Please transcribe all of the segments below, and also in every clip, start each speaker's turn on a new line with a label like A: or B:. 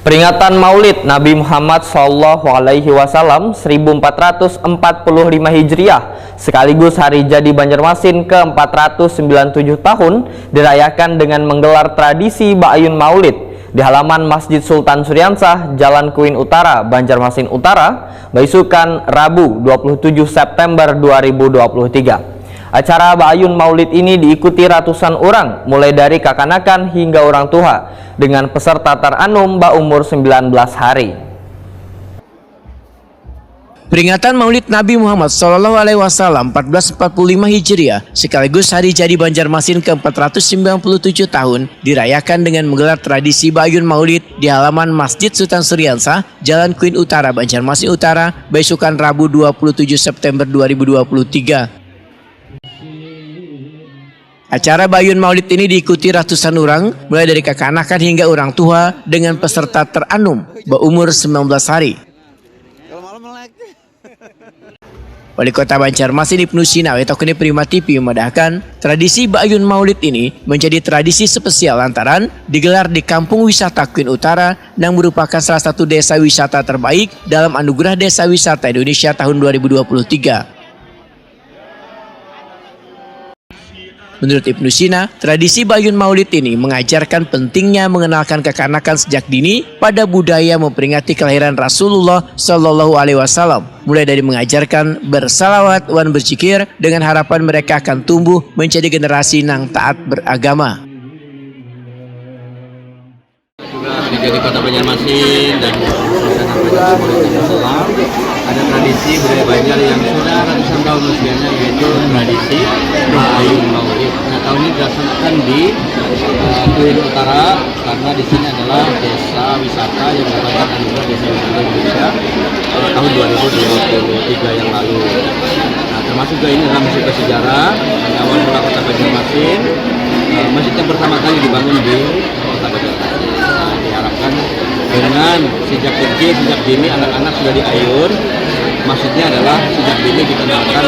A: Peringatan Maulid Nabi Muhammad SAW 1445 Hijriah sekaligus Hari Jadi Banjarmasin ke-497 tahun dirayakan dengan menggelar tradisi Ba'yun Maulid di halaman Masjid Sultan Syuriansah, Jalan Kuin Utara, Banjarmasin Utara, Baisukan, Rabu 27 September 2023. Acara Ba'yun Maulid ini diikuti ratusan orang, mulai dari kakanakan hingga orang tua, dengan peserta teranum umur 19 hari.
B: Peringatan Maulid Nabi Muhammad SAW 1445 Hijriah sekaligus Hari Jadi Banjarmasin ke-497 tahun dirayakan dengan menggelar tradisi Ba'yun Maulid di halaman Masjid Sultan Syuriansah, Jalan Kuin Utara, Banjarmasin Utara, Baisukan, Rabu 27 September 2023. Acara Ba'yun Maulid ini diikuti ratusan orang, mulai dari kakanakan hingga orang tua dengan peserta teranum berumur 19 hari. Wali Kota Banjarmasin Ibnu Sina Wetokene Prima TV memandahkan tradisi Ba'yun Maulid ini menjadi tradisi spesial lantaran digelar di Kampung Wisata Kuin Utara yang merupakan salah satu desa wisata terbaik dalam Anugerah Desa Wisata Indonesia tahun 2023. Menurut Ibnu Sina, tradisi Ba'yun Maulid ini mengajarkan pentingnya mengenalkan kekanakan sejak dini pada budaya memperingati kelahiran Rasulullah Shallallahu Alaihi Wasallam, mulai dari mengajarkan bersalawat wan berzikir dengan harapan mereka akan tumbuh menjadi generasi yang taat beragama.
C: Di Kota Banjarmasin dan ada tradisi budaya Banjar yang sudah ratusan tahun usianya, yaitu tradisi Ba'yun Maulid. Nah, tahun ini dilaksanakan di Kuin Utara karena di sini adalah desa wisata yang merupakan anugerah desa wisata Indonesia tahun 2023 yang lalu. Nah, termasuk juga ini adalah masjid bersejarah dari awal mula Kota Banjarmasin, masjid yang pertama kali dibangun di Kota Banjarmasin. Nah, diharapkan dengan sejak kecil, sejak dini anak-anak sudah diayun. Maksudnya adalah sejak dini dikenalkan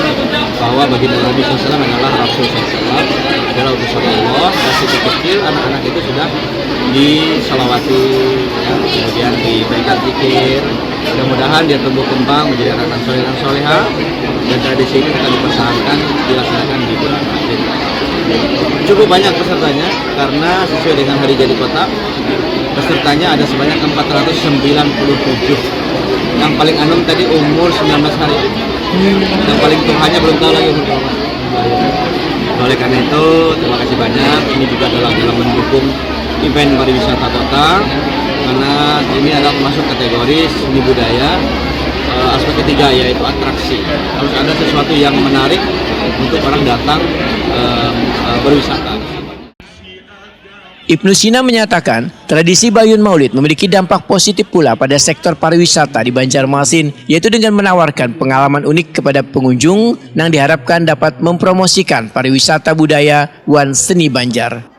C: bahwa baginda Nabi SAW adalah Rasul SAW, adalah utusan Allah. Dan sejak kecil anak-anak itu sudah disalawati, ya, kemudian diberikan zikir. Mudah-mudahan dia tumbuh kembang menjadi anak-anak soleh dan soleha. Dan tradisi ini akan dipertahankan, dilaksanakan di bulan Ramadan. Cukup banyak pesertanya karena sesuai dengan hari jadi kota, pesertanya ada sebanyak 497. Yang paling anum tadi umur 19 hari. Yang paling tuanya belum tahu lagi umur berapa. Oleh karena itu, terima kasih banyak. Ini juga dalam mendukung event pariwisata kota, karena ini adalah masuk kategori seni budaya. Aspek ketiga yaitu atraksi. Harus ada sesuatu yang menarik untuk orang datang berwisata.
B: Ibnu Sina menyatakan tradisi Ba'yun Maulid memiliki dampak positif pula pada sektor pariwisata di Banjarmasin, yaitu dengan menawarkan pengalaman unik kepada pengunjung yang diharapkan dapat mempromosikan pariwisata budaya wan seni Banjar.